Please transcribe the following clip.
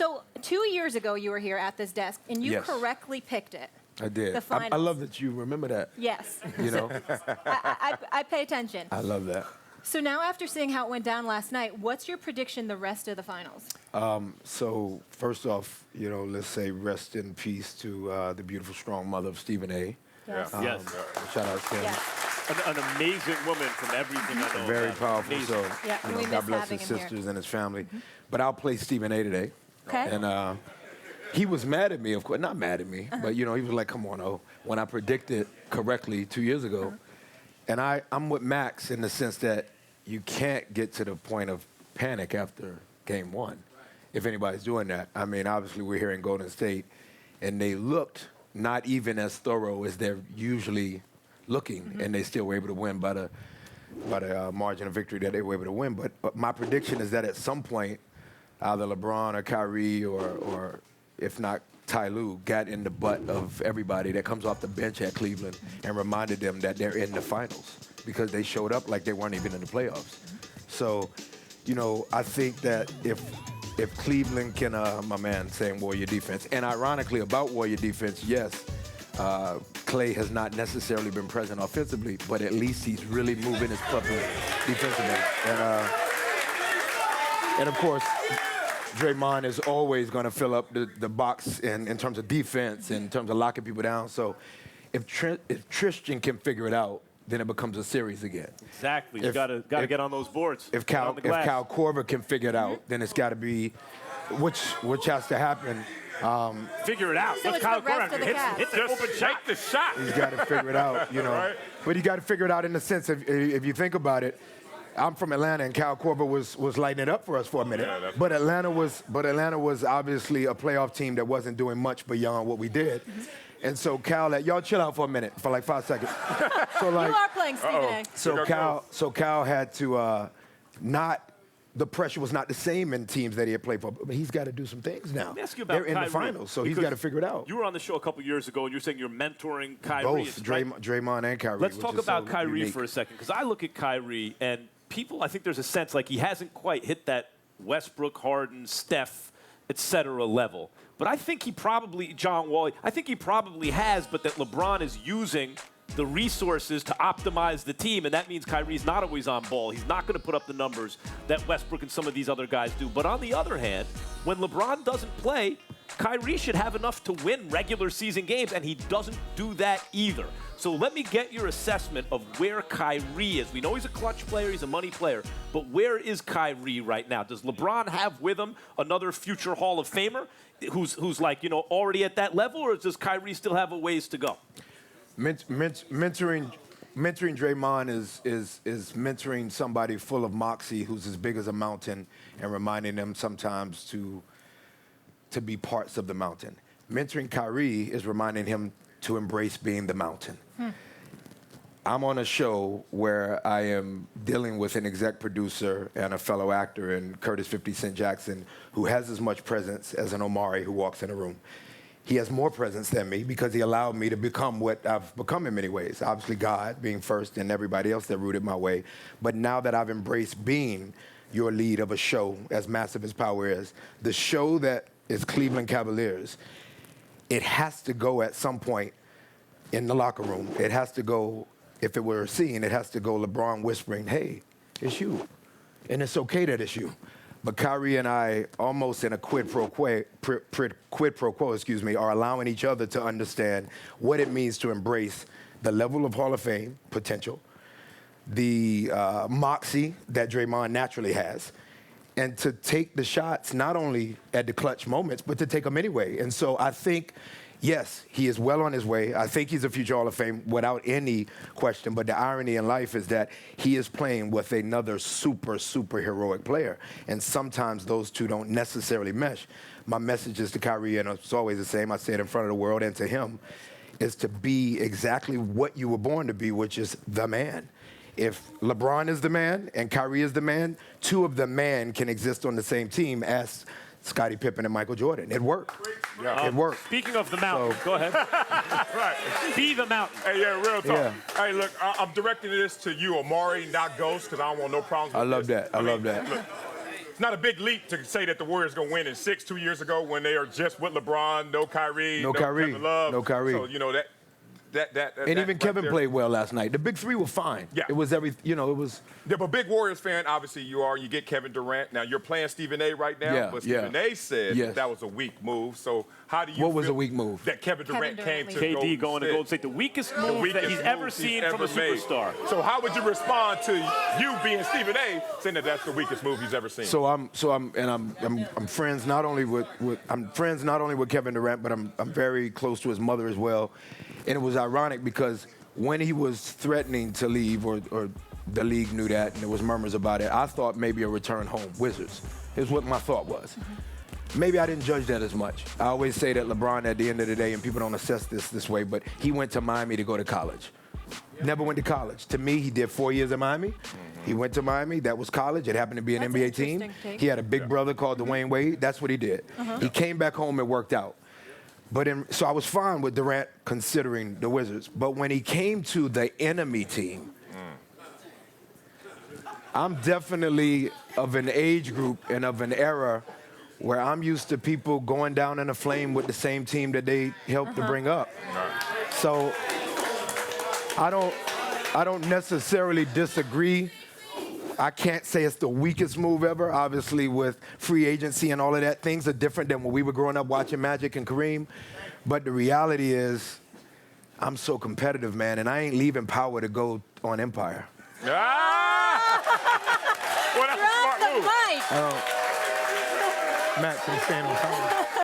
So 2 years ago, you were here at this desk, and you Yes. correctly picked it. I did. The finals. I love that you remember that. Yes. You know, I pay attention. I love that. So now, after seeing how it went down last night, what's your prediction the rest of the finals? So first off, let's say rest in peace to the beautiful, strong mother of Stephen A. Yes. Yes. Shout out to him. Yes. An amazing woman from everything I know. Very about. powerful. Amazing. So Yeah, and we God miss bless having his him here. sisters and his family. But I'll play Stephen A. today. Okay. And he was mad at me, of course. Not mad at me, but he was like, "Come on, oh." When I predicted correctly 2 years ago, and I'm with Max in the sense that you can't get to the point of panic after game one, if anybody's doing that. I mean, obviously we're here in Golden State, and they looked not even as thorough as they're usually looking, and they still were able to win by the margin of victory that they were able to win. But my prediction is that at some point, either LeBron or Kyrie or if not Ty Lue, got in the butt of everybody that comes off the bench at Cleveland and reminded them that they're in the finals because they showed up like they weren't even in the playoffs. So, I think that if Cleveland can, my man saying Warrior defense, and ironically about Warrior defense, yes, Clay has not necessarily been present offensively, but at least he's really moving his puppy defensively. And of course, Draymond is always going to fill up the box in terms of defense, in terms of locking people down. So if Tristan can figure it out, then it becomes a series again. Exactly. You got to get on those boards. If Kyle Korver can figure it out, then it's got to be, which has to happen. Figure it out. So it's the rest of the Cavs. Hit the open shot. The shot. He's got to figure it out, Right. But you got to figure it out in the sense of, if you think about it, I'm from Atlanta, and Kyle Korver was lighting it up for us for a minute. Yeah, but Atlanta was obviously a playoff team that wasn't doing much beyond what we did. And so Cal, y'all chill out for a minute, for like 5 seconds. So like, you are playing Stephen A. So Cal had to the pressure was not the same in teams that he had played for, but he's got to do some things now. Let me ask you about They're in Kyrie, the finals, so he's got to figure it out. You were on the show a couple years ago, and you're saying you're mentoring Kyrie. Both Draymond and Kyrie. Let's talk about so Kyrie unique. for a second, because I look at Kyrie, and people, I think there's a sense like he hasn't quite hit that Westbrook, Harden, Steph, et cetera level. But I think he probably, John Wall, I think he probably has, but that LeBron is using the resources to optimize the team, and that means Kyrie's not always on ball. He's not going to put up the numbers that Westbrook and some of these other guys do. But on the other hand, when LeBron doesn't play, Kyrie should have enough to win regular season games, and he doesn't do that either. So let me get your assessment of where Kyrie is. We know he's a clutch player, he's a money player, but where is Kyrie right now? Does LeBron have with him another future Hall of Famer who's like, already at that level, or does Kyrie still have a ways to go? Mentoring Draymond is mentoring somebody full of moxie who's as big as a mountain and reminding them sometimes to be parts of the mountain. Mentoring Kyrie is reminding him to embrace being the mountain. I'm on a show where I am dealing with an exec producer and a fellow actor in Curtis 50 Cent Jackson who has as much presence as an Omari who walks in a room. He has more presence than me because he allowed me to become what I've become in many ways. Obviously, God being first and everybody else that rooted my way. But now that I've embraced being your lead of a show, as massive as Power is, the show that is Cleveland Cavaliers, it has to go at some point in the locker room. It has to go, if it were a scene, it has to go LeBron whispering, hey, it's you. And it's okay that it's you. But Kyrie and I, almost in a quid pro quo, are allowing each other to understand what it means to embrace the level of Hall of Fame potential, the moxie that Draymond naturally has, and to take the shots not only at the clutch moments, but to take them anyway. And so I think, yes, he is well on his way. I think he's a future Hall of Fame without any question. But the irony in life is that he is playing with another super heroic player. And sometimes those two don't necessarily mesh. My message is to Kyrie, and it's always the same. I say it in front of the world and to him, is to be exactly what you were born to be, which is the man. If LeBron is the man and Kyrie is the man, two of the man can exist on the same team as Scottie Pippen and Michael Jordan. It worked. Yeah. It worked. Speaking of the mountain, go ahead. Right. Be the mountain. Hey, yeah, real talk. Yeah. Hey, look, I'm directing this to you, Omari, not Ghost, because I don't want no problems with I love this. that. I love that. Look, it's not a big leap to say that the Warriors going to win in 6 2 years ago when they are just with LeBron, no Kyrie, no Kevin Love. No Kyrie. So, you know, that and even Kevin there. played well last night. The big three were fine. Yeah. It was it was. Yeah, but big Warriors fan, obviously you are. You get Kevin Durant. Now, you're playing Stephen A. right now, Yeah, but Stephen A. said Yes. that was a weak move. So how do you What was feel a weak move? that Kevin Durant came to KD Golden going to State? Golden State, the weakest move that he's ever seen from a superstar. So how would you respond to you being Stephen A. saying that that's the weakest move he's ever seen? So I'm friends not only with Kevin Durant, but I'm very close to his mother as well. And it was ironic because when he was threatening to leave, or the league knew that, and there was murmurs about it, I thought maybe a return home, Wizards. Is what my thought was. Maybe I didn't judge that as much. I always say that LeBron, at the end of the day, and people don't assess this way, but he went to Miami to go to college. Never went to college. To me, he did 4 years at Miami. He went to Miami. That was college. It happened to be an That's NBA an team. interesting take. He had a big brother called Dwayne Wade. That's what he did. He came back home and worked out. So I was fine with Durant considering the Wizards. But when he came to the enemy team, I'm definitely of an age group and of an era where I'm used to people going down in a flame with the same team that they helped to bring up. So I don't necessarily disagree. I can't say it's the weakest move ever. Obviously, with free agency and all of that, things are different than when we were growing up watching Magic and Kareem. But the reality is, I'm so competitive, man, and I ain't leaving power to go on Empire. Well, that's a smart move. Drop the mic. Matt, can you stand on power?